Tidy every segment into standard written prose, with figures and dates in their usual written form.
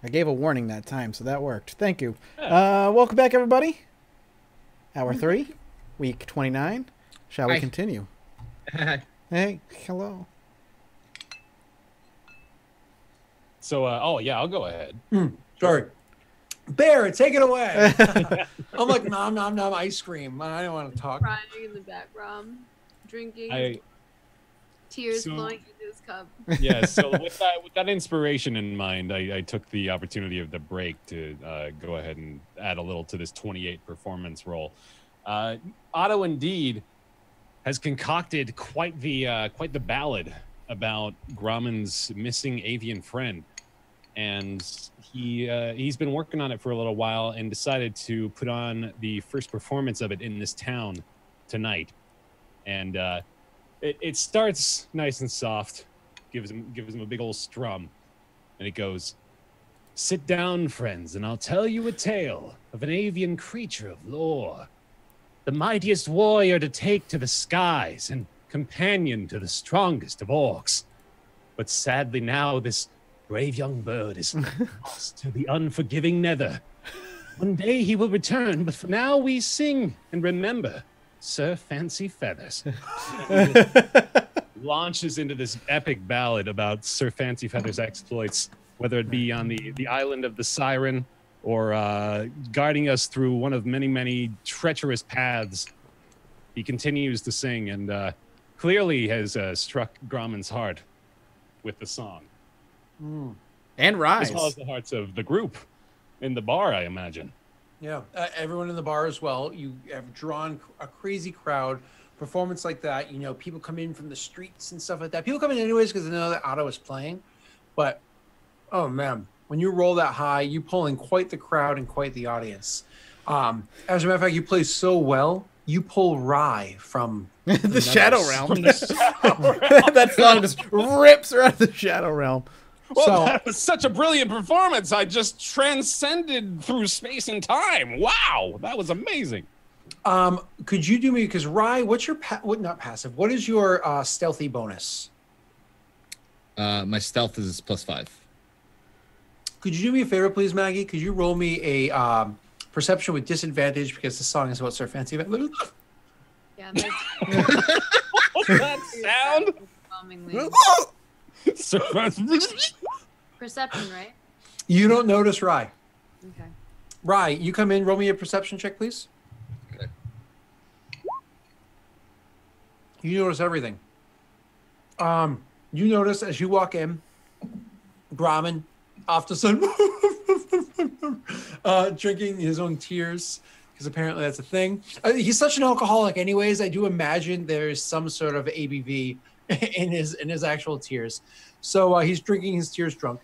I gave a warning that time, so that worked. Thank you. Welcome back, everybody. Hour 3, week 29. Shall we continue? Hey, hello. So, I'll go ahead. Sorry. Bear, take it away. I'm like, nom, nom, nom, ice cream. I don't want to talk. Crying in the background, drinking, tears flowing into his cup. Yeah, so with that inspiration in mind, I took the opportunity of the break to go ahead and add a little to this 28 performance roll. Otto indeed has concocted quite the ballad about Grauman's missing avian friend, and he's been working on it for a little while and decided to put on the first performance of it in this town tonight. And it starts nice and soft, gives him a big old strum, and it goes, "Sit down, friends, and I'll tell you a tale of an avian creature of lore, the mightiest warrior to take to the skies and companion to the strongest of orcs. But sadly now this brave young bird is lost to the unforgiving nether. One day he will return, but for now we sing and remember Sir Fancy Feathers." Launches into this epic ballad about Sir Fancy Feathers' exploits, whether it be on the island of the Siren or guiding us through one of many, many treacherous paths. He continues to sing and clearly has struck Grauman's heart with the song. And Rise. As well as the hearts of the group in the bar, I imagine. Yeah, everyone in the bar as well. You have drawn a crazy crowd. Performance like that, people come in from the streets and stuff like that. People come in anyways because they know that Otto is playing. But, oh man, when you roll that high, you pull in quite the crowd and quite the audience. As a matter of fact, you play so well, you pull Rye from the Shadow Realm. That song just rips around the Shadow Realm. Well, that was such a brilliant performance. I just transcended through space and time. Wow, that was amazing. Could you do me, because Rye, what's your not passive? What is your stealthy bonus? My stealth is +5. Could you do me a favor, please, Maggie? Could you roll me a perception with disadvantage because the song is about Sir Fancy Feathers? Yeah, that's What's that sound? Perception, right? You don't notice Rye. Okay. Rye, you come in. Roll me a perception check, please. Okay. You notice everything. You notice as you walk in, Grauman off to sun, drinking his own tears, because apparently that's a thing. He's such an alcoholic, anyways. I do imagine there's some sort of ABV in his actual tears. So he's drinking his tears drunk.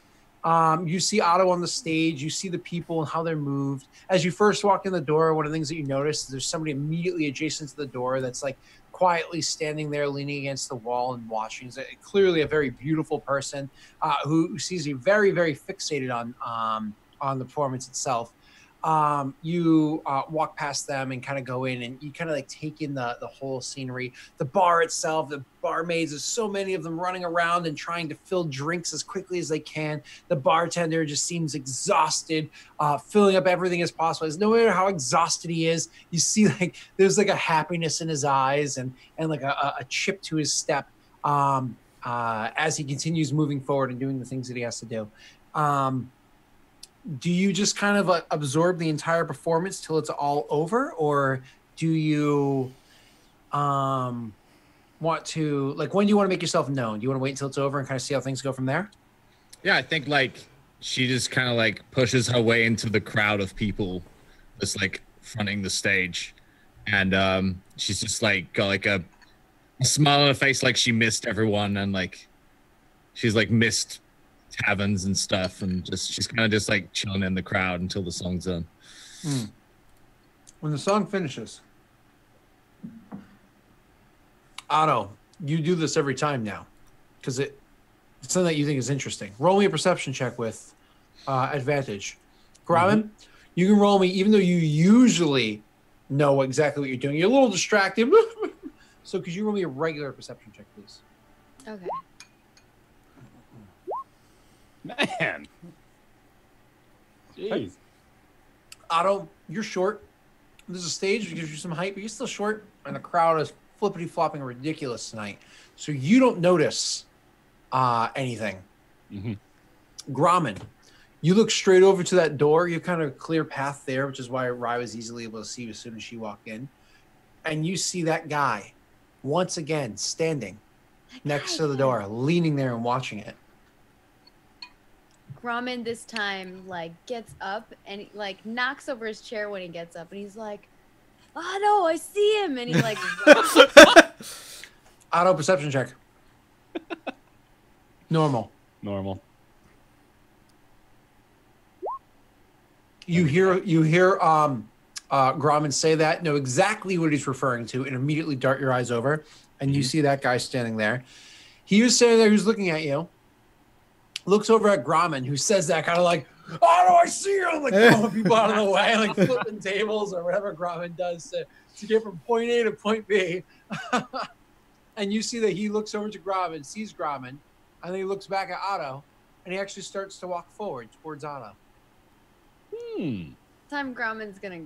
You see Otto on the stage. You see the people and how they're moved. As you first walk in the door, one of the things that you notice is there's somebody immediately adjacent to the door that's like quietly standing there leaning against the wall and watching. It's clearly a very beautiful person who sees you very, very fixated on the performance itself. You walk past them and kind of go in and you kind of like take in the whole scenery, the bar itself, the barmaids. There's so many of them running around and trying to fill drinks as quickly as they can. The bartender just seems exhausted, filling up everything as possible. No matter how exhausted he is, you see like there's like a happiness in his eyes and like a chip to his step as he continues moving forward and doing the things that he has to do. Do you just kind of absorb the entire performance till it's all over, or do you want to, like, when do you want to make yourself known? Do you want to wait until it's over and kind of see how things go from there? Yeah, I think like she just kind of like pushes her way into the crowd of people that's like fronting the stage, and she's just like got like a smile on her face, like she missed everyone, and like she's like missed taverns and stuff, and just she's kind of just like chilling in the crowd until the song's done. When the song finishes, Otto, you do this every time now because it's something that you think is interesting. Roll me a perception check with advantage. Grauman, you can roll me, even though you usually know exactly what you're doing. You're a little distracted. So could you roll me a regular perception check, please? Okay. Man. Jeez. Otto, you're short. There's a stage that gives you some height, but you're still short, and the crowd is flippity flopping ridiculous tonight. So you don't notice anything. Grommen, you look straight over to that door. You have kind of a clear path there, which is why Rye was easily able to see you as soon as she walked in. And you see that guy once again standing next to the door, leaning there and watching it. Grommen this time like gets up and like knocks over his chair when he gets up, and he's like, "Oh no, I see him!" And he like, Auto perception check. Normal. You hear Grommen say that, know exactly what he's referring to, and immediately dart your eyes over, and you see that guy standing there. He was standing there, who's looking at you. Looks over at Grommen, who says that kind of like, "Oh, no, I see him!" Like throwing people out of the way, like flipping tables or whatever Grommen does to get from point A to point B. And you see that he looks over to Grommen, sees Grommen, and then he looks back at Otto, and he actually starts to walk forward towards Otto. Time Grommen's gonna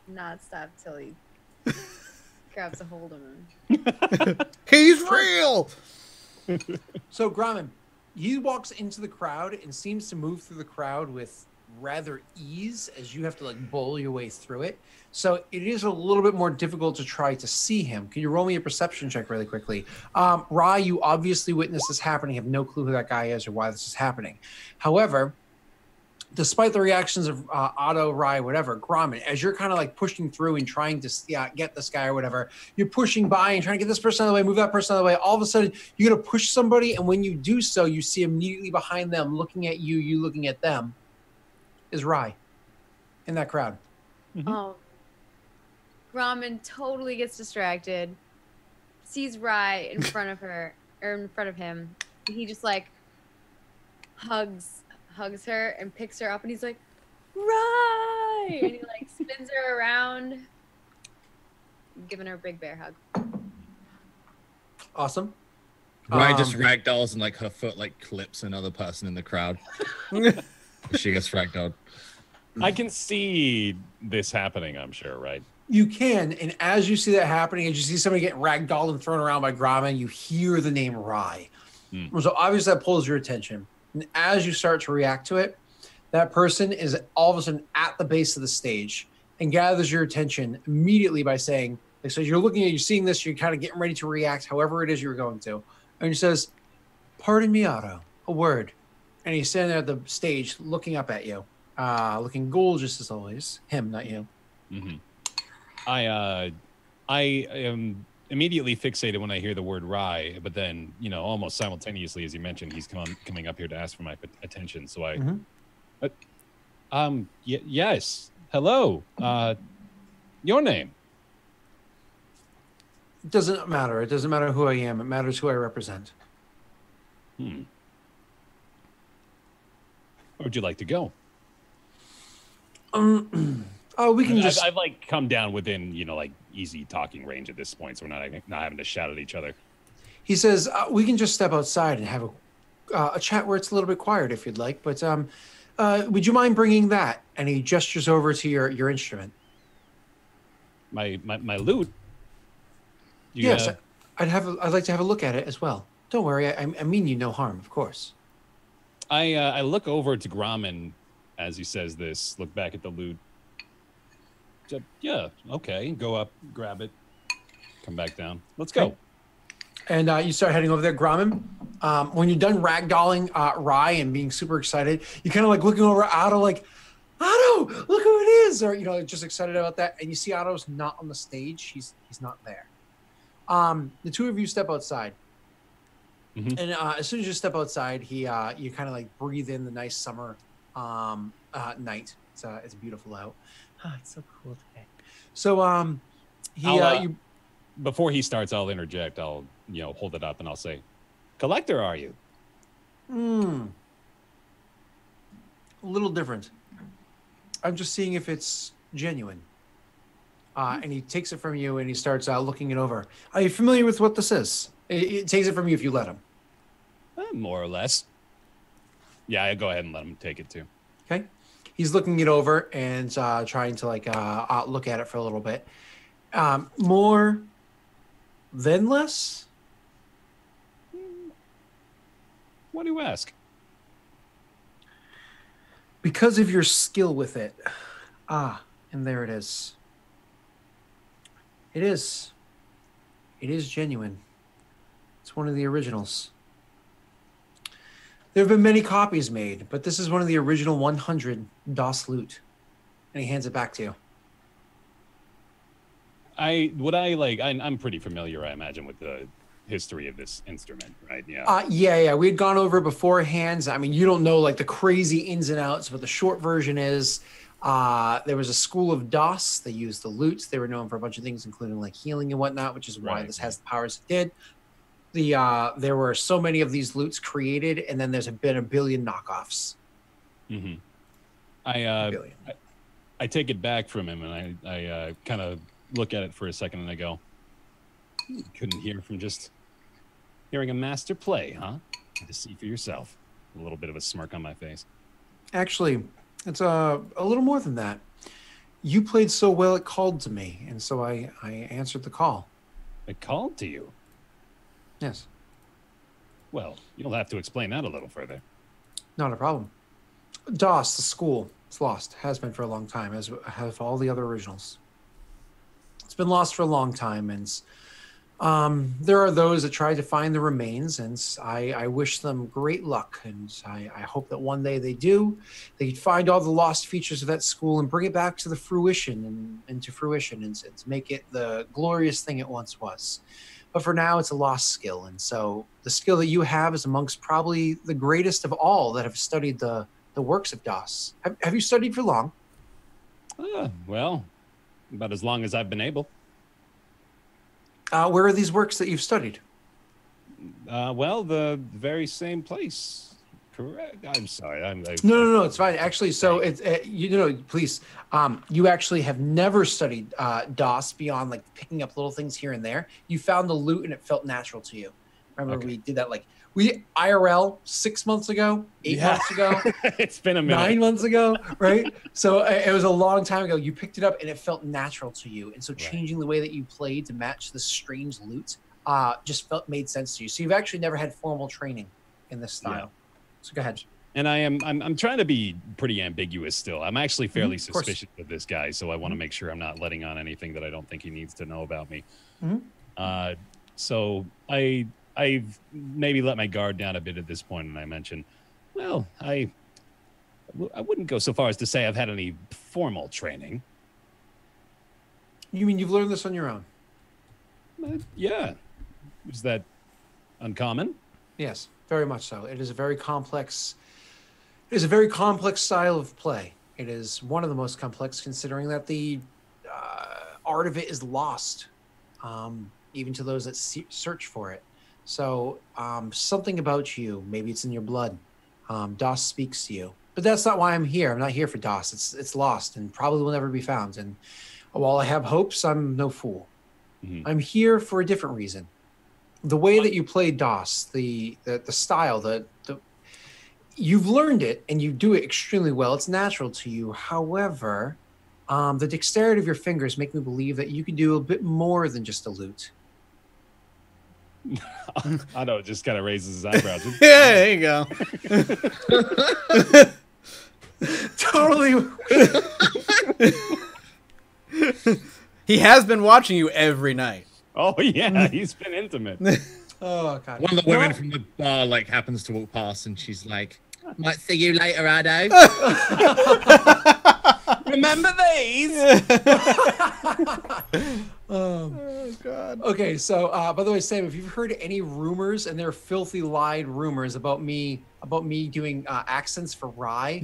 not stop till he grabs a hold of him. He's real! So Grommen, he walks into the crowd and seems to move through the crowd with rather ease as you have to like bowl your way through it. So it is a little bit more difficult to try to see him. Can you roll me a perception check really quickly? Rye, you obviously witnessed this happening, have no clue who that guy is or why this is happening. However, despite the reactions of Otto, Rye, whatever, Grommen, as you're kind of like pushing through and trying to get this guy or whatever, you're pushing by and trying to get this person out of the way, move that person out of the way. All of a sudden, you're going to push somebody, and when you do so, you see immediately behind them, looking at you, you looking at them, is Rye in that crowd. Oh. Grommen totally gets distracted, sees Rye in front of her, or in front of him. He just like hugs her and picks her up, and he's like, "Rye!" And he like spins her around, giving her a big bear hug. Awesome. Rye just ragdolls and like her foot like clips another person in the crowd. She gets ragdolled. I can see this happening, I'm sure, right? You can, and as you see that happening, as you see somebody getting ragdolled and thrown around by Grommen, you hear the name Rye. So obviously that pulls your attention. And as you start to react to it, that person is all of a sudden at the base of the stage and gathers your attention immediately by saying, like, so you're looking at, you're seeing this, you're kind of getting ready to react however it is you're going to. And he says, "Pardon me, Otto, a word." And he's standing there at the stage looking up at you, looking gorgeous as always. Him, not you. I am immediately fixated when I hear the word Rye, but then, you know, almost simultaneously, as you mentioned, he's coming up here to ask for my attention. So yes, hello, your name? It doesn't matter. It doesn't matter who I am. It matters who I represent. Where would you like to go? We can just. I've like come down within, you know, like easy talking range at this point, so we're not having to shout at each other. He says, "We can just step outside and have a chat where it's a little bit quiet if you'd like. But would you mind bringing that?" And he gestures over to your instrument. My lute. Yes, I'd like to have a look at it as well. Don't worry, I mean you no harm, of course. I look over to Grommen as he says this. Look back at the lute. Yeah, okay. Go up, grab it, come back down. Let's go. Okay. And you start heading over there, Grommen. When you're done ragdolling Rye and being super excited, you kind of like looking over at Otto, like, "Otto, look who it is!" Or just excited about that. And you see Otto's not on the stage; he's not there. The two of you step outside, and as soon as you step outside, you kind of like breathe in the nice summer night. It's beautiful out. It's so cool today. So before he starts, I'll interject. I'll hold it up and I'll say, "Collector, are you?" A little different. I'm just seeing if it's genuine. And he takes it from you and he starts looking it over. Are you familiar with what this is? It takes it from you if you let him. More or less. Yeah, I go ahead and let him take it too. Okay. He's looking it over and trying to like look at it for a little bit. More than less? What do you ask? Because of your skill with it. And there it is. It is. It is genuine. It's one of the originals. There have been many copies made, but this is one of the original 100 DOS loot. And he hands it back to you. I'm pretty familiar, I imagine, with the history of this instrument, right? Yeah. Yeah. We had gone over it beforehand. I mean, you don't know like the crazy ins and outs, but the short version is there was a school of DOS. They used the lutes. They were known for a bunch of things, including like healing and whatnot, which is why this has the powers it did. There were so many of these lutes created, and then there's been a billion knockoffs. Mm-hmm. I take it back from him, and I kind of look at it for a second, and I go, "You couldn't hear from just hearing a master play, huh? To see for yourself." A little bit of a smirk on my face. Actually, it's a little more than that. You played so well, it called to me, and so I answered the call. It called to you? Yes. Well, you'll have to explain that a little further. Not a problem. DOS, the school, it's lost. Has been for a long time, as have all the other originals. It's been lost for a long time, and there are those that try to find the remains, and I wish them great luck, and I hope that one day they do. They find all the lost features of that school and bring it back to the fruition and to make it the glorious thing it once was. But for now, it's a lost skill, and so the skill that you have is amongst probably the greatest of all that have studied the works of DOS. Have you studied for long? Well, about as long as I've been able. Where are these works that you've studied? Well, the very same place. Correct. I'm sorry. No, it's fine. Actually, so it's please. You actually have never studied DOS beyond like picking up little things here and there. You found the loot and it felt natural to you. Remember we did that we IRL 6 months ago, 8 months ago. It's been a minute. 9 months ago, right? So it was a long time ago. You picked it up and it felt natural to you. And so changing the way that you played to match this strange loot just made sense to you. So you've actually never had formal training in this style. Yeah. So go ahead. And I'm trying to be pretty ambiguous still. I'm actually fairly suspicious of this guy, so I want to make sure I'm not letting on anything that I don't think he needs to know about me. So I've maybe let my guard down a bit at this point, and I mentioned, well, I wouldn't go so far as to say I've had any formal training. You mean you've learned this on your own? Yeah. Is that uncommon? Yes, very much so. It is a very complex. It is a very complex style of play. It is one of the most complex, considering that the art of it is lost, even to those that search for it. So something about you, maybe it's in your blood. DOS speaks to you, but that's not why I'm here. I'm not here for DOS. It's lost and probably will never be found. And while I have hopes, I'm no fool. I'm here for a different reason. The way that you play DOS, the style, you've learned it and you do it extremely well. It's natural to you. However, the dexterity of your fingers make me believe that you can do a bit more than just a lute. Otto just kind of raises his eyebrows. Yeah, there you go. Totally. He has been watching you every night. Oh yeah, he's been intimate. Oh god. One of the women from the bar happens to walk past, and she's like, "Might see you later, Otto." Remember these? Oh god. Okay, so by the way, Sam, if you've heard any rumors, and they're filthy lied rumors about me doing accents for Rye,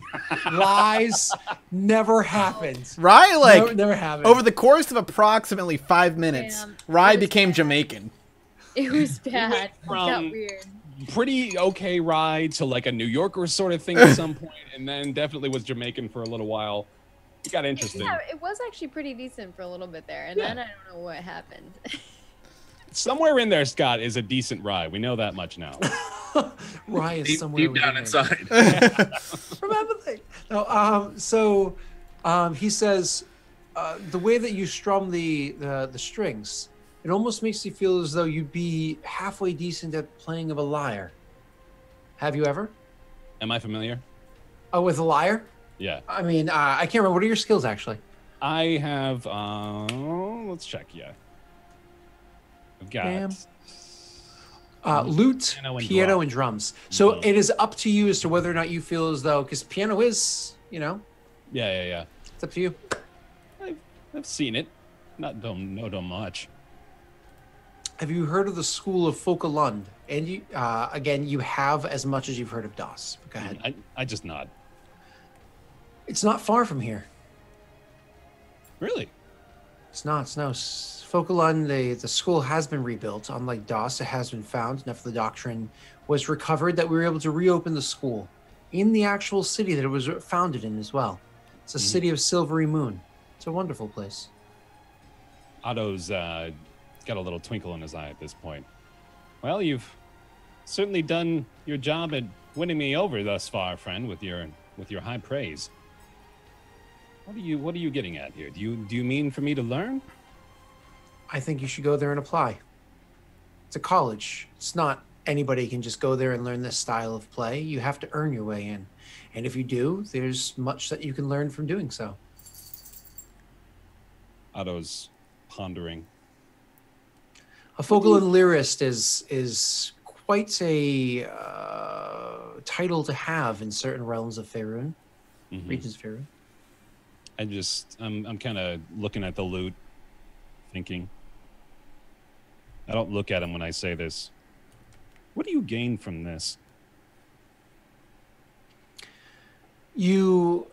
lies, never happened. Rye, never happened. Over the course of approximately 5 minutes, Rye became Jamaican. It was bad. It got weird. Pretty okay ride to a New Yorker sort of thing at some point, and then definitely was Jamaican for a little while. It got interesting. Yeah, it was actually pretty decent for a little bit there, and then I don't know what happened. somewhere in there, Scott, is a decent rye. We know that much now. Rye is somewhere deep down inside. Remember that? No, he says, the way that you strum the strings, it almost makes you feel as though you'd be halfway decent at playing of a lyre. Have you ever? Am I familiar? Oh, with a lyre? Yeah. I mean, I can't remember. What are your skills, actually? I have, let's check, yeah. I've got... lute, piano, and drums. So it is up to you as to whether or not you feel as though, because piano is, Yeah. It's up to you. I've seen it. Don't much. Have you heard of the school of Folkelund? And you, again, you have as much as you've heard of DOS. Go ahead. I just nod. It's not far from here. Really? It's not. No. Folkelund, the school has been rebuilt. Unlike DOS, it has been found. Enough of the doctrine was recovered that we were able to reopen the school in the actual city that it was founded in as well. It's a city of Silvery Moon. It's a wonderful place. Otto's got a little twinkle in his eye at this point. Well, you've certainly done your job at winning me over thus far, friend, with your high praise. What are you getting at here? Do you mean for me to learn? I think you should go there and apply. It's a college. It's not anybody can just go there and learn this style of play. You have to earn your way in. And if you do, there's much that you can learn from doing so. Otto's pondering. A Folkelund lyrist is quite a title to have in certain realms of Faerun, regions of Faerun. I'm kind of looking at the lute, thinking. I don't look at him when I say this. What do you gain from this? You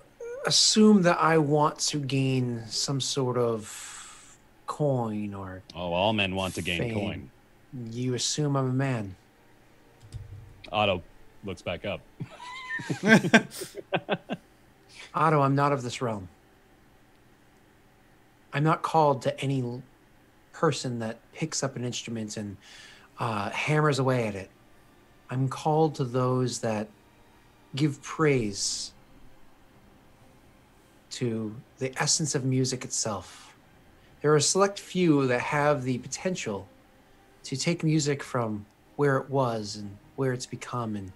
assume that I want to gain some sort of coin or... Oh, all men want to gain fame. coin. You assume I'm a man. Otto looks back up. Otto, I'm not of this realm. I'm not called to any person that picks up an instrument and hammers away at it. I'm called to those that give praise to the essence of music itself. There are a select few that have the potential to take music from where it was and where it's become and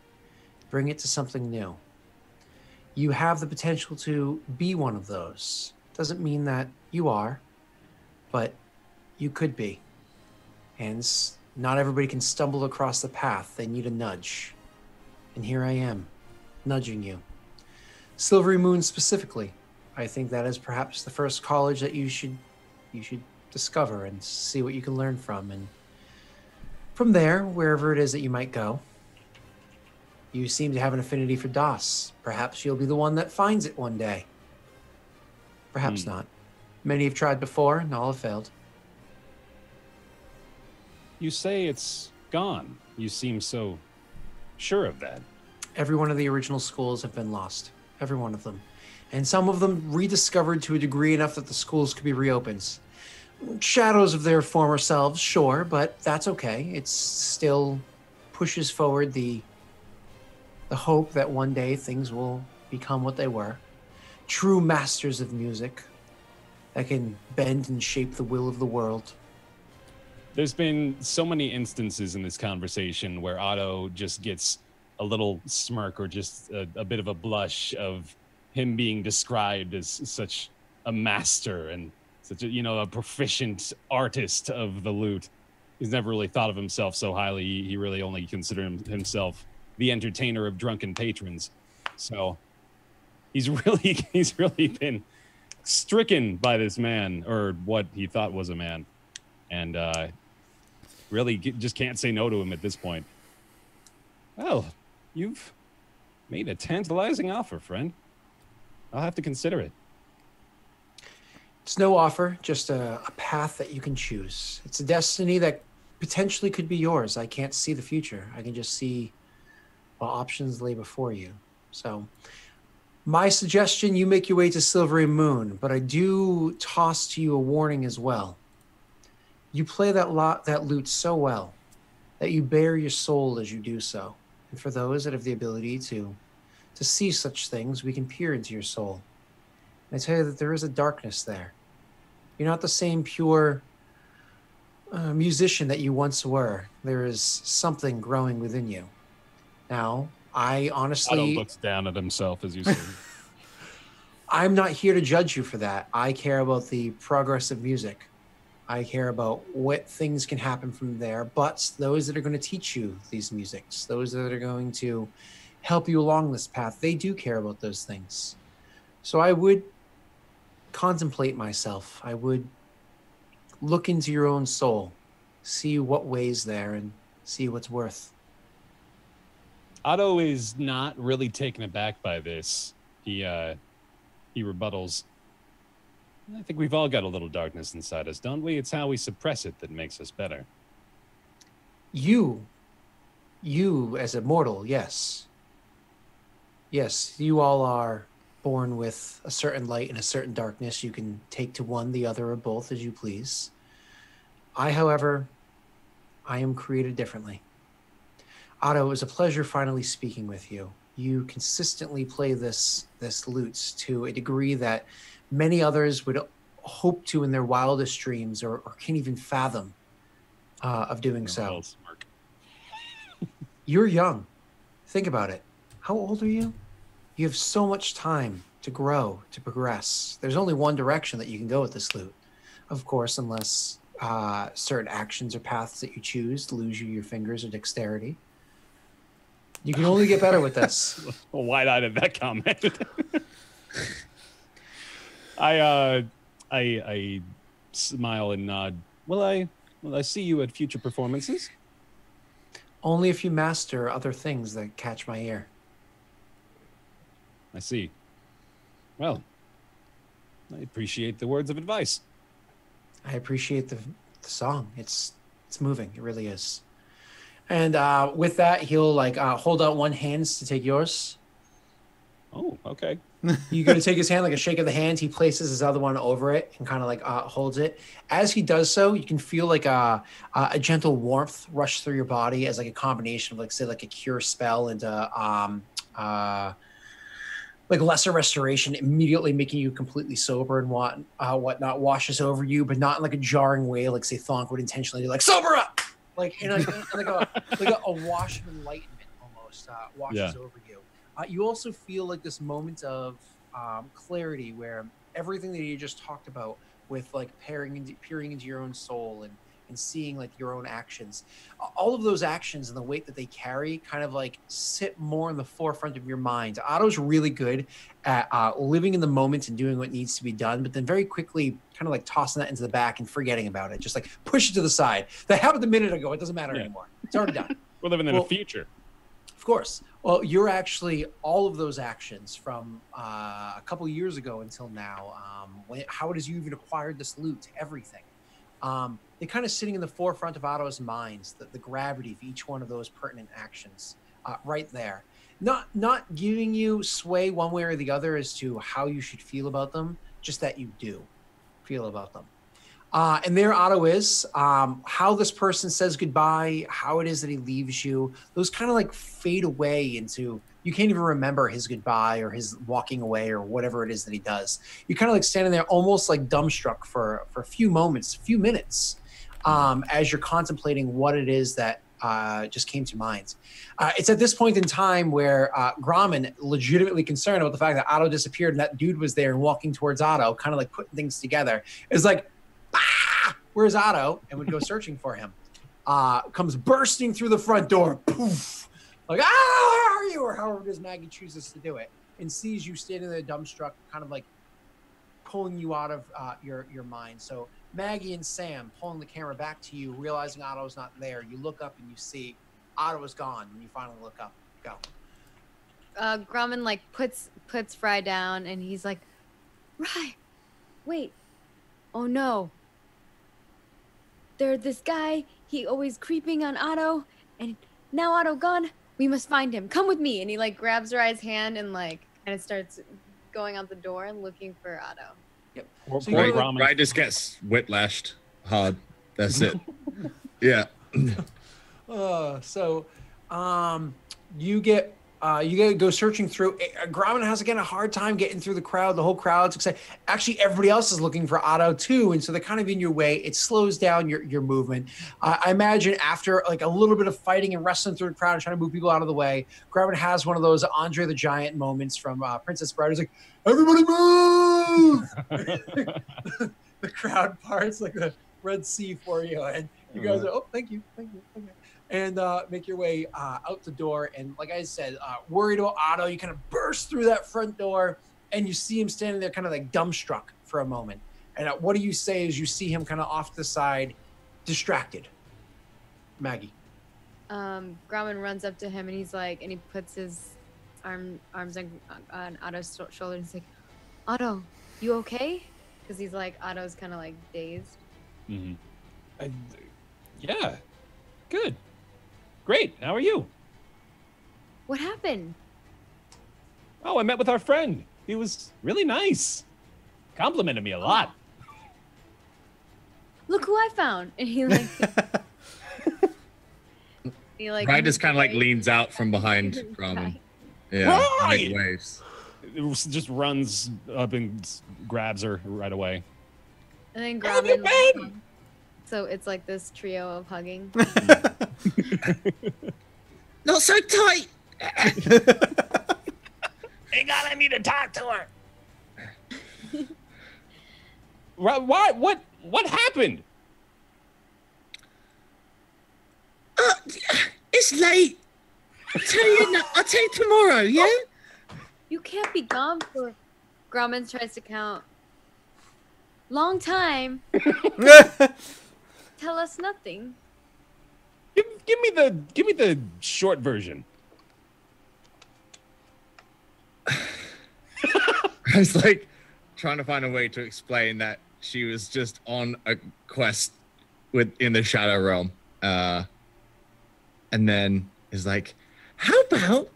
bring it to something new. You have the potential to be one of those. Doesn't mean that you are, but you could be. And not everybody can stumble across the path. They need a nudge. And here I am, nudging you. Silvery Moon specifically. I think that is perhaps the first college that you should discover and see what you can learn from. And from there, wherever it is that you might go, you seem to have an affinity for DOS. Perhaps you'll be the one that finds it one day. Perhaps not. Many have tried before, and all have failed. You say it's gone. You seem so sure of that. Every one of the original schools have been lost. Every one of them. And some of them rediscovered to a degree enough that the schools could be reopened. Shadows of their former selves, sure, but that's okay. It still pushes forward the hope that one day things will become what they were. True masters of music that can bend and shape the will of the world. There's been so many instances in this conversation where Otto just gets a little smirk or just a bit of a blush of him being described as such a master and such a, a proficient artist of the lute. He's never really thought of himself so highly. He really only considered himself the entertainer of drunken patrons. So he's really been stricken by this man, or what he thought was a man, and really just can't say no to him at this point. Well, you've made a tantalizing offer, friend. I'll have to consider it. It's no offer, just a path that you can choose. It's a destiny that potentially could be yours. I can't see the future. I can just see what options lay before you. So my suggestion, you make your way to Silvery Moon, but I do toss to you a warning as well. You play that lute so well that you bare your soul as you do so. And for those that have the ability to see such things, we can peer into your soul. And I tell you that there is a darkness there. You're not the same pure musician that you once were. There is something growing within you. Now, I honestly... Otto looks down at himself as you say. I'm not here to judge you for that. I care about the progress of music. I care about what things can happen from there. But those that are going to teach you these musics, those that are going to help you along this path, they do care about those things. So I would contemplate myself. I would look into your own soul, see what weighs there, and see what's worth. Otto is not really taken aback by this. He rebuttals. I think we've all got a little darkness inside us, don't we? It's how we suppress it that makes us better. You as a mortal, yes. Yes, you all are born with a certain light and a certain darkness. You can take to one, the other, or both as you please. However, I am created differently. Otto, it was a pleasure finally speaking with you. You consistently play this lute to a degree that many others would hope to in their wildest dreams or can't even fathom of doing so. You're young. Think about it. How old are you? You have so much time to grow, to progress. There's only one direction that you can go with this lute. Of course, unless certain actions or paths that you choose lose you your fingers or dexterity. You can only get better with this. Wide-eyed at that comment. I smile and nod. Will I see you at future performances? Only if you master other things that catch my ear. I see. Well, I appreciate the words of advice. I appreciate the song. It's moving. It really is. And with that, he'll hold out one hand to take yours. Oh, okay. You're going to take his hand, like a shake of the hand. He places his other one over it and kind of holds it. As he does so, you can feel like a gentle warmth rush through your body as like a combination of say a cure spell and lesser restoration, immediately making you completely sober and whatnot washes over you, but not in a jarring way, like say Thonk would intentionally do, sober up, in a wash of enlightenment almost washes over you. You also feel this moment of clarity where everything that you just talked about with peering into your own soul and seeing your own actions, all of those actions and the weight that they carry kind of sit more in the forefront of your mind. Otto's really good at living in the moment and doing what needs to be done, but then very quickly kind of tossing that into the back and forgetting about it. Just push it to the side. That happened a minute ago. It doesn't matter anymore. It's already done. We're living in the future. Of course. Well, you're actually all of those actions from a couple of years ago until now. How it is you even acquired this loot, everything. They're kind of sitting in the forefront of Otto's minds, the gravity of each one of those pertinent actions right there. Not giving you sway one way or the other as to how you should feel about them, just that you do feel about them. And there Otto is, how this person says goodbye, how it is that he leaves you, those kind of fade away into, you can't even remember his goodbye or his walking away or whatever it is that he does. You're kind of standing there almost dumbstruck for a few moments, a few minutes, as you're contemplating what it is that just came to mind. It's at this point in time where Grauman, legitimately concerned about the fact that Otto disappeared and that dude was there and walking towards Otto, kind of putting things together, is where's Otto? And would go searching for him. Comes bursting through the front door. Poof! Where are you? Or however it is Maggie chooses to do it. And sees you standing there dumbstruck, kind of pulling you out of your mind. So Maggie and Sam pulling the camera back to you, realizing Otto's not there. You look up and you see Otto is gone. And you finally look up. Go. Grauman puts Fry down and he's like, Fry, wait. Oh no. There's this guy, he always creeping on Otto, and now Otto gone, we must find him. Come with me. And he grabs Rye's hand and kind of starts going out the door and looking for Otto. Yep. So Rye just gets whiplashed hard That's it. Yeah. You get to go searching through. Gromit has again a hard time getting through the crowd. The whole crowd's excited. Actually, everybody else is looking for Otto too, and so they're kind of in your way. It slows down your movement. I imagine after like a little bit of fighting and wrestling through the crowd and trying to move people out of the way, Gromit has one of those Andre the Giant moments from Princess Bride. He's like, "Everybody move!" The crowd parts like the Red Sea for you, and you guys are, "Oh, thank you. And make your way out the door. And like I said, worried about Otto, you kind of burst through that front door and you see him standing there kind of like dumbstruck for a moment. And what do you say as you see him kind of off to the side, distracted? Maggie. Gromit runs up to him and he's like, and he puts his arms on Otto's shoulder and he's like, Otto, you okay? Because he's like, Otto's kind of like dazed. Mm-hmm. Yeah, good. Great. How are you? What happened? Oh, I met with our friend. He was really nice. Complimented me a lot. Look who I found. And he like Ryan just kind of like leans out from behind Gromit. Yeah, make waves. It just runs up and grabs her right away. And then Gromit. So it's like this trio of hugging. Not so tight. They gotta let me to talk to her. Why? What happened? It's late. I'll tell you tomorrow. Yeah. You can't be gone for. Gromit tries to count. Long time. Tell us nothing. Give me the short version. I was like trying to find a way to explain that she was just on a quest in the Shadow Realm, and then is like, "How about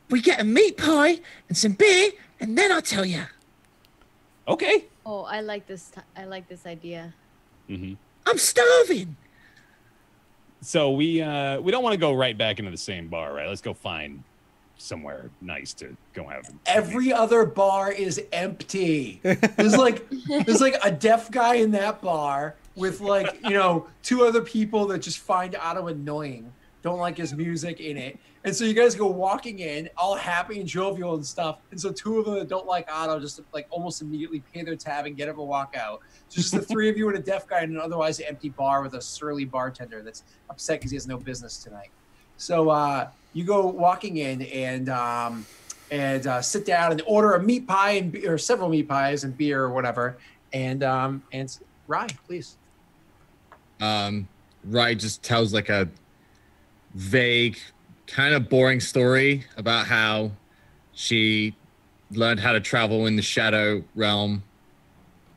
we get a meat pie and some beer, and then I'll tell you." Okay. Oh, I like this. I like this idea. Mm-hmm. I'm starving. So we don't want to go right back into the same bar, right? Let's go find somewhere nice to go have. Every other bar is empty. There's like a deaf guy in that bar with like, two other people that just find Otto annoying, don't like his music in it. And so you guys go walking in, all happy and jovial and stuff. And so two of them that don't like Otto just like almost immediately pay their tab and get up and walk out. So just the three of you and a deaf guy in an otherwise empty bar with a surly bartender that's upset because he has no business tonight. So you go walking in and sit down and order a meat pie or several meat pies and beer or whatever. And Rye, please. Rye just tells like a vague, kind of boring story about how she learned how to travel in the Shadow Realm,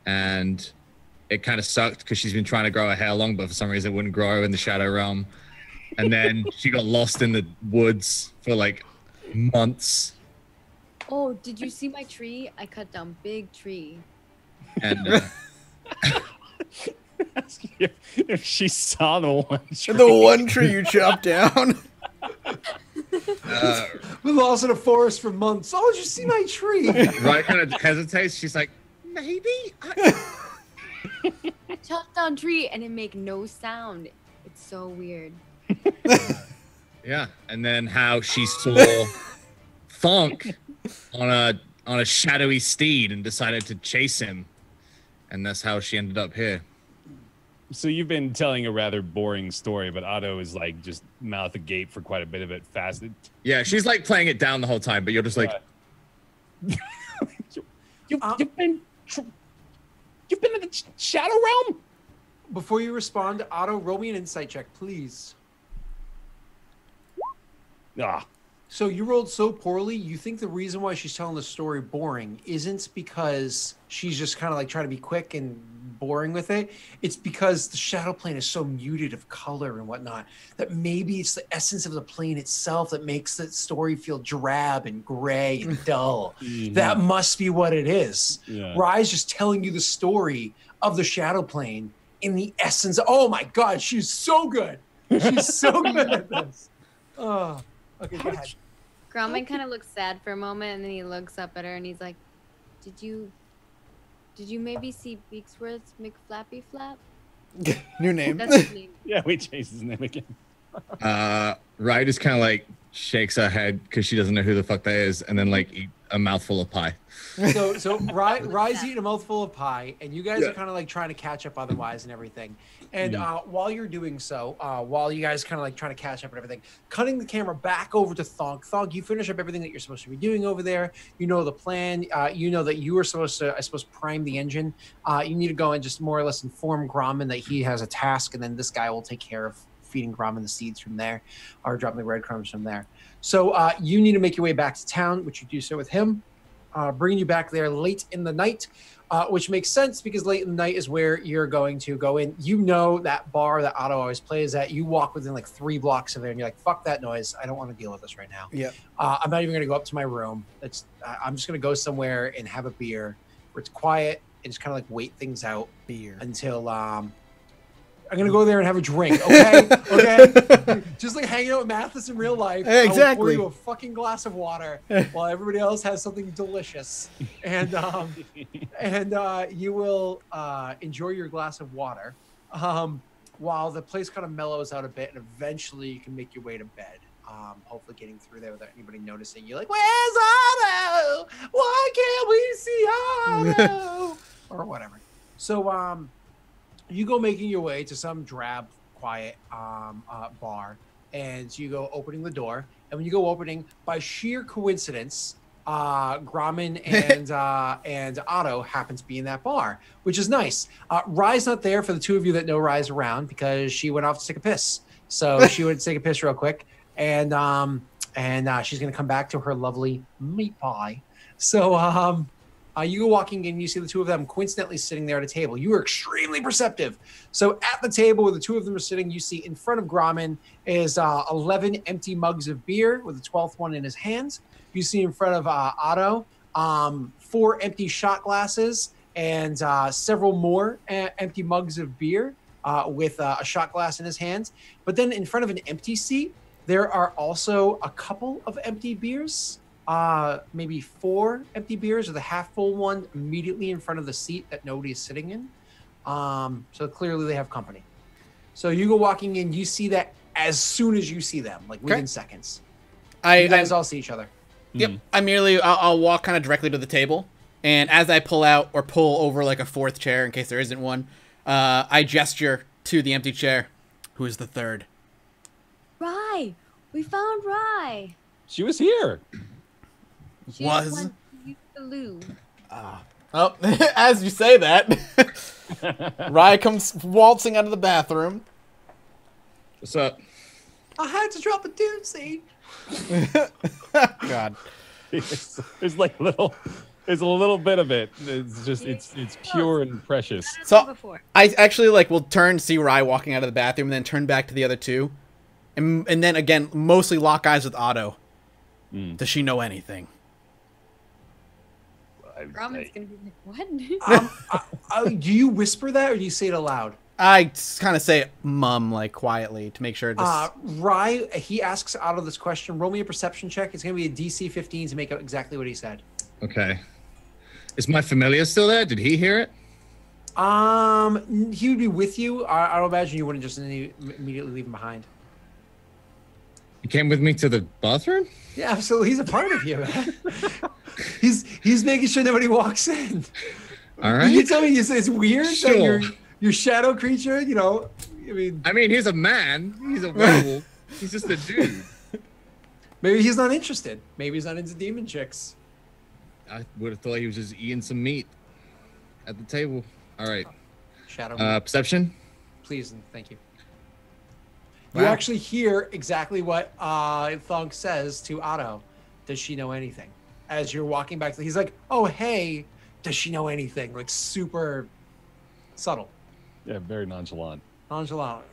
and it kind of sucked because she's been trying to grow her hair long, but for some reason it wouldn't grow in the Shadow Realm. And then she got lost in the woods for like months. Oh, did you see my tree? I cut down big tree. And if she saw the one tree you chopped down. We lost in a forest for months. Oh, did you see my tree? Right, kind of hesitates. She's like, maybe. I chopped down tree and it make no sound. It's so weird. Yeah, and then how she saw Thonk on a shadowy steed and decided to chase him, and that's how she ended up here. So you've been telling a rather boring story, but Otto is like just mouth agape for quite a bit of it. Fast. Yeah, she's like playing it down the whole time, but you're just like, you've been in the Shadow Realm. Before you respond, Otto, roll me an insight check, please. Ah. So you rolled so poorly, you think the reason why she's telling the story boring isn't because she's just kind of like trying to be quick and boring with it. It's because the shadow plane is so muted of color and whatnot that maybe it's the essence of the plane itself that makes the story feel drab and gray and dull. Mm-hmm. That must be what it is. Yeah. Rye's just telling you the story of the shadow plane in the essence. Oh my God, she's so good. She's so good at this. Oh, okay, go ahead. Gromit kind of looks sad for a moment, and then he looks up at her, and he's like, Did you maybe see Beaksworth's McFlappy Flap? New name. That's his name. Yeah, we changed his name again. Rye just kind of like shakes her head because she doesn't know who the fuck that is, and then like eat a mouthful of pie. So Rye's eating a mouthful of pie, and you guys are kind of like trying to catch up otherwise and everything. And while you're doing so, while you guys kind of like trying to catch up and everything, cutting the camera back over to Thonk. Thonk, you finish up everything that you're supposed to be doing over there. You know the plan. You know that you were supposed to, I suppose, prime the engine. You need to go and just more or less inform Gromit that he has a task, and then this guy will take care of feeding Gromit the seeds from there, or dropping the breadcrumbs from there. So you need to make your way back to town, which you do so with him, bringing you back there late in the night, which makes sense because late in the night is where you're going to go in. You know that bar that Otto always plays at. You walk within like 3 blocks of there, and you're like, fuck that noise. I don't want to deal with this right now. Yeah. I'm not even going to go up to my room. I'm just going to go somewhere and have a beer where it's quiet and just kind of like wait things out until I'm gonna go there and have a drink, okay? Okay, just like hanging out with Mathis in real life. Hey, exactly. I will pour you a fucking glass of water while everybody else has something delicious, and you will enjoy your glass of water while the place kind of mellows out a bit, and eventually you can make your way to bed. Hopefully getting through there without anybody noticing. You're like, "Where's Otto? Why can't we see Otto?" or whatever. So you go making your way to some drab, quiet bar, and you go opening the door. And when you go opening, by sheer coincidence, Gromit and Otto happen to be in that bar, which is nice. Rye's not there for the two of you that know Rye's around because she went off to take a piss. So she went to take a piss real quick, and she's gonna come back to her lovely meat pie. So you go walking in, you see the two of them coincidentally sitting there at a table. You are extremely perceptive. So at the table where the two of them are sitting, you see in front of Gromit is 11 empty mugs of beer with the 12th one in his hands. You see in front of Otto 4 empty shot glasses and several more empty mugs of beer with a shot glass in his hands. But then in front of an empty seat, there are also a couple of empty beers. Maybe 4 empty beers with a half full one immediately in front of the seat that nobody is sitting in. So clearly they have company. So you go walking in, you see that as soon as you see them, like within seconds. You guys all see each other. Yep. I'll walk kind of directly to the table, and as I pull out or pull over like a 4th chair in case there isn't one, I gesture to the empty chair. Who is the 3rd? Rye! We found Rye! She was here. She went to use the loo. Oh, as you say that, Rye comes waltzing out of the bathroom. What's up? I had to drop a doozy. God. There's like there's a little bit of it. It's just it's pure and precious. So I actually will turn, see Rye walking out of the bathroom, and then turn back to the other two, and then again mostly lock eyes with Otto. Does she know anything? Gromit's gonna be like, what? Do you whisper that or do you say it aloud? I kind of say it quietly to make sure. Rye, he asks Otto this question. Roll me a perception check. It's going to be a DC 15 to make out exactly what he said. Okay. Is my familiar still there? Did he hear it? He would be with you. I don't imagine you wouldn't just immediately leave him behind. He came with me to the bathroom? Yeah, absolutely. He's a part of you, man. He's making sure nobody walks in. All right. You tell me it's weird Sure. that your shadow creature, I mean, he's a man. He's a werewolf. He's just a dude. Maybe he's not interested. Maybe he's not into demon chicks. I would have thought he was just eating some meat at the table. All right. Shadow. Perception? Please and thank you. Wow. You actually hear exactly what Thonk says to Otto. Does she know anything? As you're walking back, he's like, "Oh, hey, does she know anything?" Like super subtle. Yeah, very nonchalant. Nonchalant.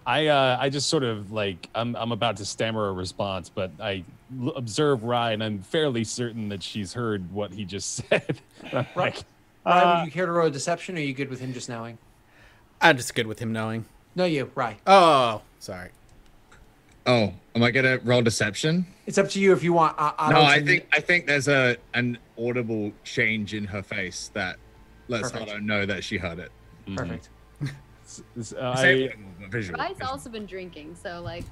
I just sort of I'm about to stammer a response, but I observe Rye, and I'm fairly certain that she's heard what he just said. Rye, would you care to roll a deception, or are you good with him just knowing? I'm just good with him knowing. No, you, Rye. Oh, sorry. Oh, am I gonna roll deception? It's up to you if you want. No, I think there's an audible change in her face that lets Otto know that she heard it. Perfect. Rye's also been drinking, so like.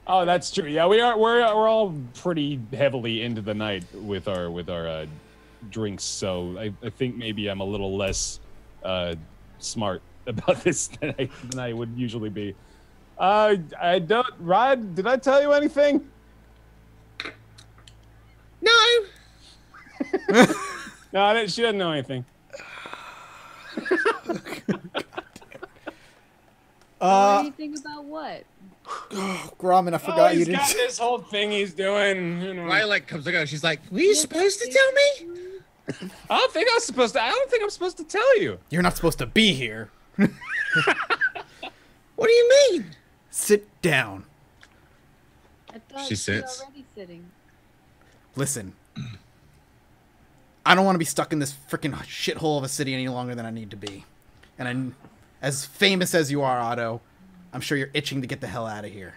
Oh, that's true. Yeah, we're all pretty heavily into the night with our drinks, so I think maybe I'm a little less smart about this than I would usually be. I don't. Rod, did I tell you anything? No. No, she doesn't know anything. Anything about what? Gromit, I forgot you he's didn't. got this whole thing he's doing. You know. Riley like comes to go. She's like, "Were you supposed to tell me?" I don't think I'm supposed to tell you. You're not supposed to be here. What do you mean? Sit down. I thought She sits. already sitting. Listen. I don't want to be stuck in this freaking shithole of a city any longer than I need to be. And as famous as you are, Otto, I'm sure you're itching to get the hell out of here.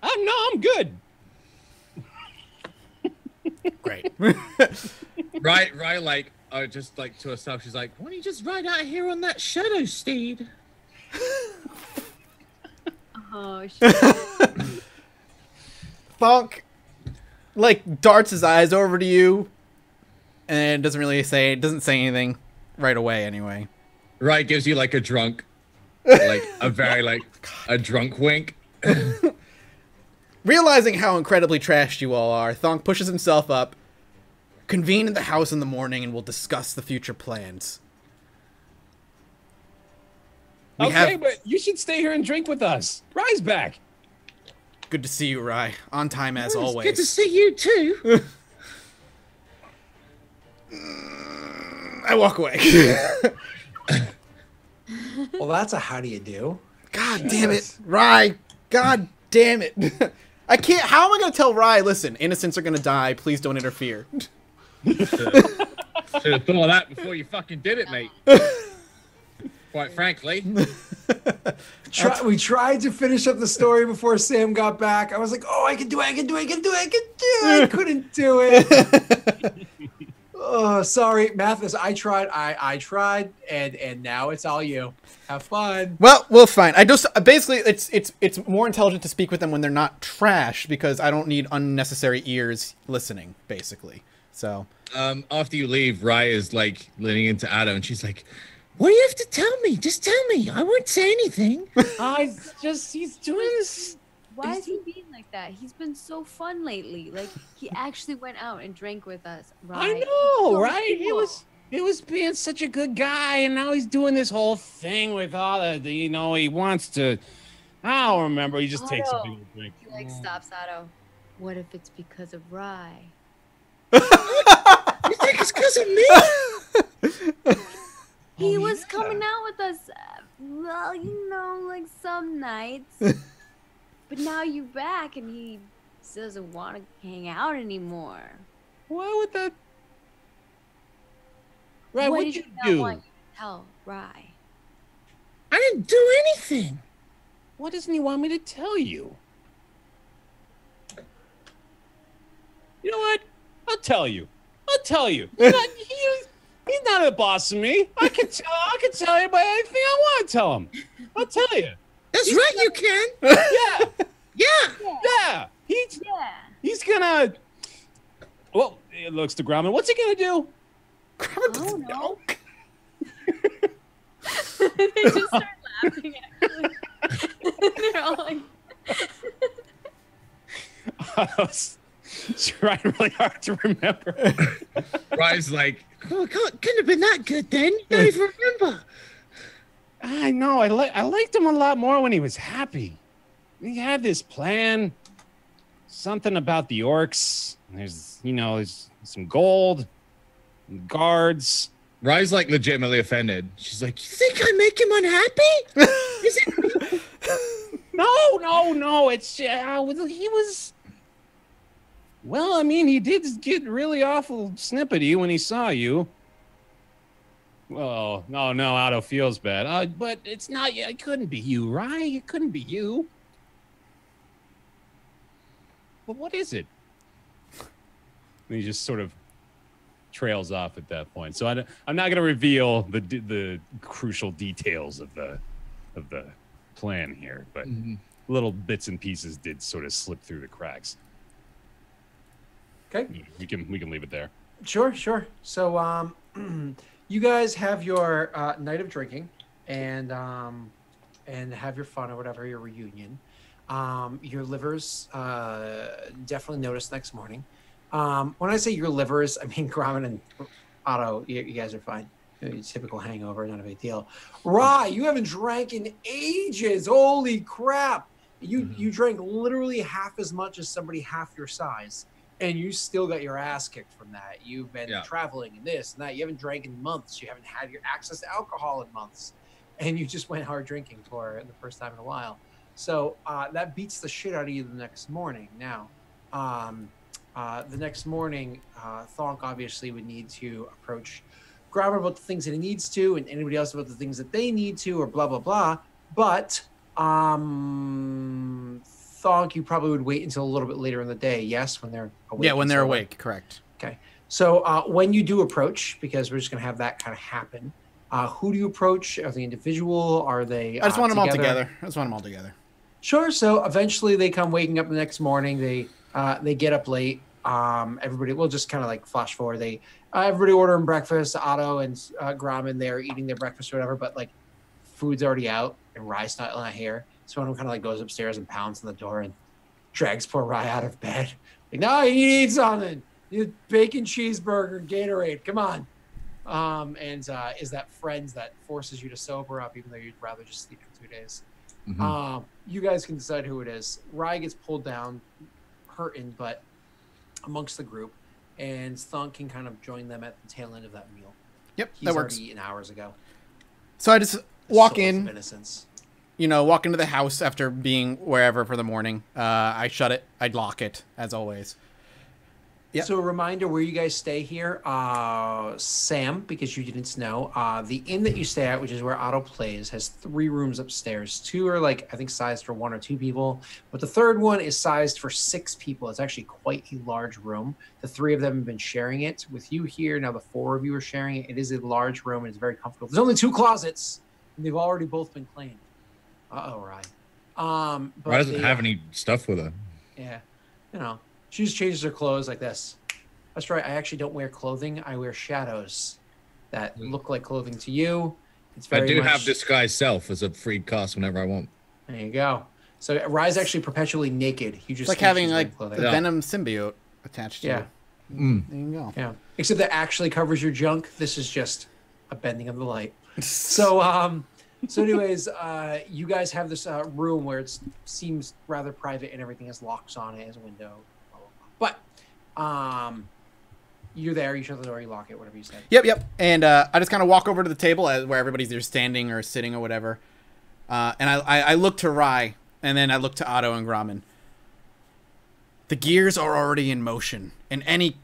No, I'm good. Great. Right, like, just like to herself, she's like, "Why don't you just ride out here on that shadow steed?" Oh shit. Thunk, like, darts his eyes over to you, and doesn't say anything right away anyway. Right, gives you like a drunk, like a very like a drunk wink. Realizing how incredibly trashed you all are, Thonk pushes himself up. Convene in the house in the morning and we'll discuss the future plans. But you should stay here and drink with us. Rye's back. Good to see you, Rye. On time as always. Good to see you too. I walk away. Well, that's a how do you do. God damn it, Rye. God damn it. I can't. How am I going to tell Rye, listen, innocents are going to die. Please don't interfere. Should have thought of that before you fucking did it, mate. Quite frankly. We tried to finish up the story before Sam got back. I was like, "Oh, I can do it! I can do it! I can do it! I can do it!" I couldn't do it. Oh, sorry, Mathis. I tried. I tried, and now it's all you. Have fun. Well, fine. I just basically it's more intelligent to speak with them when they're not trash because I don't need unnecessary ears listening, basically. So after you leave, Rye is like leaning into Otto, and she's like, "What do you have to tell me? Just tell me. I won't say anything." He's doing this. Why is he being like that? He's been so fun lately. Like he actually went out and drank with us. Right? I know, right? He was being such a good guy, and now he's doing this whole thing with all the, he wants to. I don't remember. He just takes a big drink. He like stops Otto. What if it's because of Rye? You think it's because of me? He was coming out with us. Well, like some nights. But now you're back, and he doesn't want to hang out anymore. What would that? Rye, What what'd did you not do? want you to tell Rye? I didn't do anything. What doesn't he want me to tell you? You know what? I'll tell you. He's not the boss of me. I can tell anybody anything I want to tell him. I'll tell you. That's right, you can. Yeah. He's gonna. Well, it looks to Gromit. What's he gonna do? Gromit doesn't know. They just start laughing actually. They're all like It's trying really hard to remember. Rye's like, "Oh, couldn't have been that good then. You don't even remember." I know. I liked him a lot more when he was happy. He had this plan. Something about the orcs. There's some gold, guards. Rye's like legitimately offended. She's like, "You think I make him unhappy? Is it?" No. It's he was. Well, I mean, he did get really awful snippety when he saw you. Well, no, Otto feels bad. But it's not. It couldn't be you, right? It couldn't be you. Well, what is it? And he just sort of trails off at that point. So I'm not going to reveal the crucial details of the plan here, but little bits and pieces did sort of slip through the cracks. Okay, we can leave it there. Sure. So you guys have your night of drinking and have your fun or whatever, your reunion. Your livers definitely noticed next morning. When I say your livers, I mean Gromit and Otto. You guys are fine. Typical hangover, not a big deal. Rye, you haven't drank in ages. Holy crap! You drank literally half as much as somebody half your size, and you still got your ass kicked from that. You've been traveling and this and that. You haven't drank in months. You haven't had your access to alcohol in months, and you just went hard drinking for the first time in a while. So that beats the shit out of you the next morning. Now, the next morning, Thonk obviously would need to approach Gromit about the things that he needs to, and anybody else about the things that they need to, or blah blah blah. But Thonk, you probably would wait until a little bit later in the day. Yes, when they're awake. Yeah, when they're awake. Correct. Okay. So when you do approach, because we're just going to have that kind of happen, who do you approach? Are they individual? Are they? I just want them all together. I just want them all together. Sure. So eventually they come waking up the next morning. They get up late. Everybody, we'll just kind of like flash forward. Everybody ordering breakfast. Otto and Gromit, they're eating their breakfast or whatever, but like food's already out and Rye's not here. So one of them kind of like goes upstairs and pounds on the door and drags poor Rye out of bed. Like, no, you need to eat something. You need bacon cheeseburger, Gatorade. Come on. Is that friends that forces you to sober up even though you'd rather just sleep for 2 days. You guys can decide who it is. Rye gets pulled down, hurting, but amongst the group, and Thunk can kind of join them at the tail end of that meal. Yep, He's that works. already eaten hours ago. So I just walk Souls in, of innocence. walk into the house after being wherever for the morning. I shut it. I'd lock it, as always. Yep. So a reminder where you guys stay here. Sam, because you didn't know, the inn that you stay at, which is where Otto plays, has 3 rooms upstairs. 2 are like, I think, sized for 1 or 2 people. But the third one is sized for 6 people. It's actually quite a large room. The 3 of them have been sharing it. With you here, now the 4 of you are sharing it. It is a large room and it's very comfortable. There's only 2 closets, and they've already both been cleaned. Uh-oh, Rye. Rye doesn't have any stuff with her. Yeah. She just changes her clothes like this. That's right. I actually don't wear clothing. I wear shadows that look like clothing to you. It's very I do much... have disguise self as a free cast whenever I want. There you go. So Rye's actually perpetually naked. You just It's like having like the clothing. Venom symbiote attached to you. There you go. Yeah. Except that actually covers your junk. This is just a bending of the light. So anyways, you guys have this room where it seems rather private and everything has locks on it, has a window. But you're there, you shut the door, you lock it, whatever you said. Yep. And I just kind of walk over to the table where everybody's either standing or sitting or whatever. And I look to Rye, and then I look to Otto and Gromit. The gears are already in motion, and any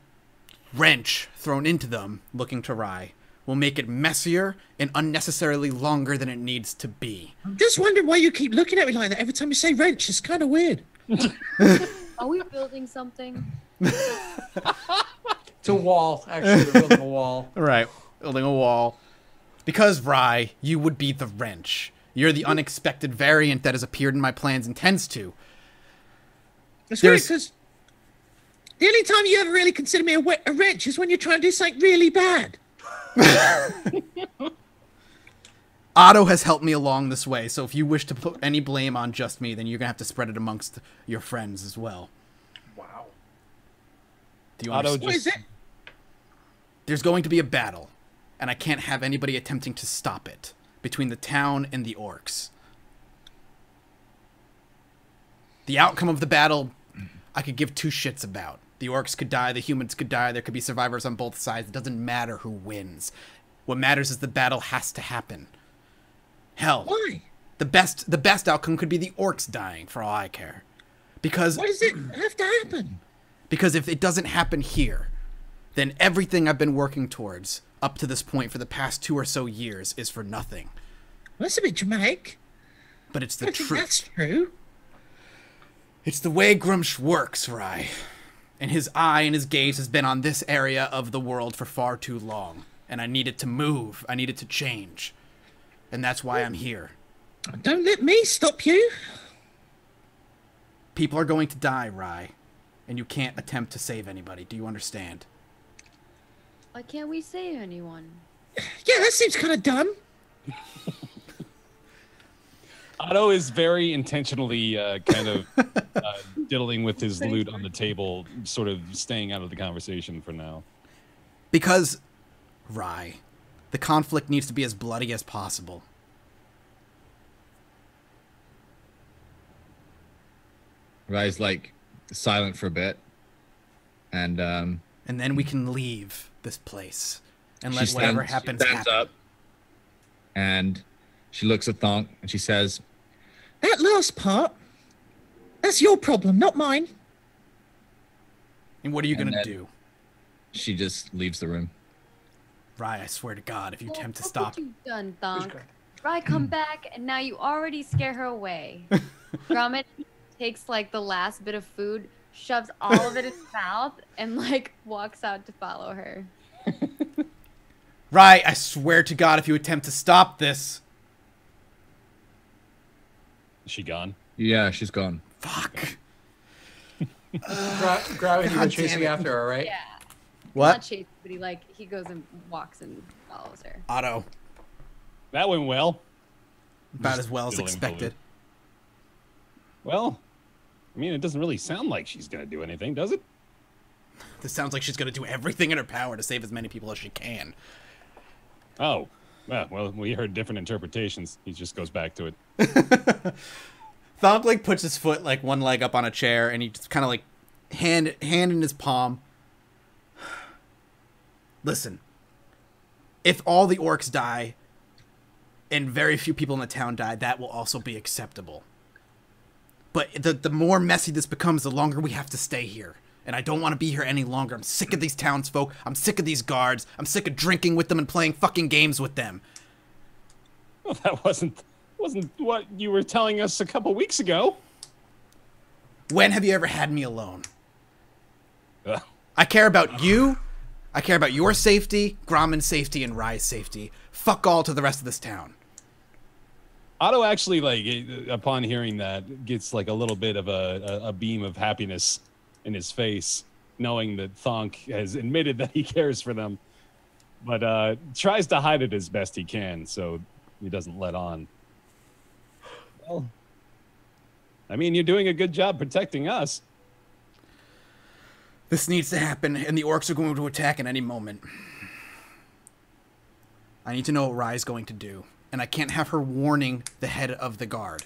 wrench thrown into them, looking to Rye, will make it messier and unnecessarily longer than it needs to be. I'm just wondering why you keep looking at me like that every time you say wrench. It's kind of weird. Are we building something? It's a wall. Actually, we're building a wall. Right, building a wall. Because, Rye, you would be the wrench. You're the unexpected variant that has appeared in my plans and tends to. That's weird, because the only time you ever really consider me a wrench is when you're trying to do something really bad. Otto has helped me along this way, so if you wish to put any blame on just me, then you're going to have to spread it amongst your friends as well. Wow. Do you Otto understand? What is it? There's going to be a battle, and I can't have anybody attempting to stop it between the town and the orcs. The outcome of the battle, I could give 2 shits about. The orcs could die, the humans could die, there could be survivors on both sides. It doesn't matter who wins. What matters is the battle has to happen. Hell, Why? the best outcome could be the orcs dying, for all I care. Because Why does it have to happen? Because if it doesn't happen here, then everything I've been working towards up to this point for the past 2 or so years is for nothing. Well, that's a bit dramatic. But it's the I don't think truth. that's true. It's the way Grumsh works, Rye. And his eye and his gaze has been on this area of the world for far too long. And I need it to move. I need it to change. And that's why I'm here. Don't let me stop you. People are going to die, Rye. And you can't attempt to save anybody. Do you understand? Why can't we save anyone? Yeah, that seems kind of dumb. Otto is very intentionally kind of diddling with his lute on the table, sort of staying out of the conversation for now. Because, Rye, the conflict needs to be as bloody as possible. Rye's like silent for a bit, and then we can leave this place and she let whatever stands- happens she stands happen. up, and she looks at Thonk and she says, "That last part, that's your problem, not mine." And what are you And going to then- do? She just leaves the room. Rye, I swear to God, if you attempt to What stop... have you done, Thonk? Rye, come back, and now you already scare her away. Gromit takes like the last bit of food, shoves all of it in his mouth, and like walks out to follow her. Rye, I swear to God, if you attempt to stop this... Is she gone? Yeah, she's gone. Fuck. Gravity God was chasing damn it. after her, right? Yeah. What? Not chasing, but he goes and walks and follows her. Otto. That went well. About as well as Diddling with the expected. lute. Well, I mean, it doesn't really sound like she's going to do anything, does it? This sounds like she's going to do everything in her power to save as many people as she can. Oh, well, we heard different interpretations. He just goes back to it. Thonk like puts his foot like one leg up on a chair and he just kind of like hand in his palm. Listen, if all the orcs die and very few people in the town die, that will also be acceptable. But the more messy this becomes, the longer we have to stay here. And I don't want to be here any longer. I'm sick of these townsfolk. I'm sick of these guards. I'm sick of drinking with them and playing fucking games with them. Well, that wasn't what you were telling us a couple weeks ago. When have you ever had me alone? Ugh. I care about you. I care about your safety, Gromman's safety, and Rye's safety. Fuck all to the rest of this town. Otto actually, like, upon hearing that, gets like a little bit of a beam of happiness in his face, knowing that Thonk has admitted that he cares for them, but tries to hide it as best he can so he doesn't let on. Well, I mean, you're doing a good job protecting us. This needs to happen, and the orcs are going to attack at any moment. I need to know what Rye's going to do, and I can't have her warning the head of the guard.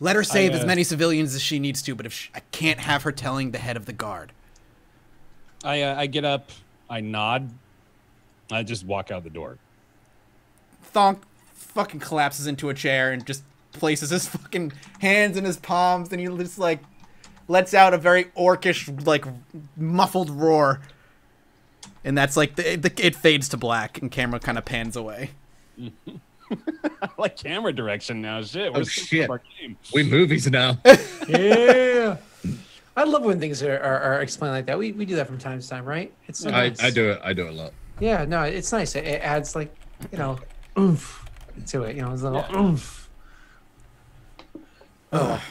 Let her save as many civilians as she needs to, but I can't have her telling the head of the guard. I get up, I nod, I just walk out the door. Thonk fucking collapses into a chair and just places his fucking hands in his palms, and he just like lets out a very orcish, like muffled roar, and that's like it fades to black, and camera kind of pans away. I like camera direction now. Shit. Oh shit. We movies now. Yeah. I love when things are explained like that. We do that from time to time, right? It's so nice. I do it. I do it a lot. Yeah, no, it's nice. It adds like, oomph to it. It's a little oomph. Oh.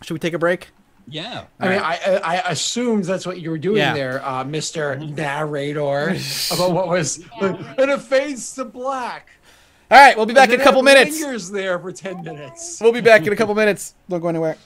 Should we take a break? Yeah. I mean, I assumed that's what you were doing there, Mr. Narrator, about what was, and it fades to black. All right, we'll be back in a couple minutes. Lingers there for 10 minutes. We'll be back in a couple minutes. Don't go anywhere.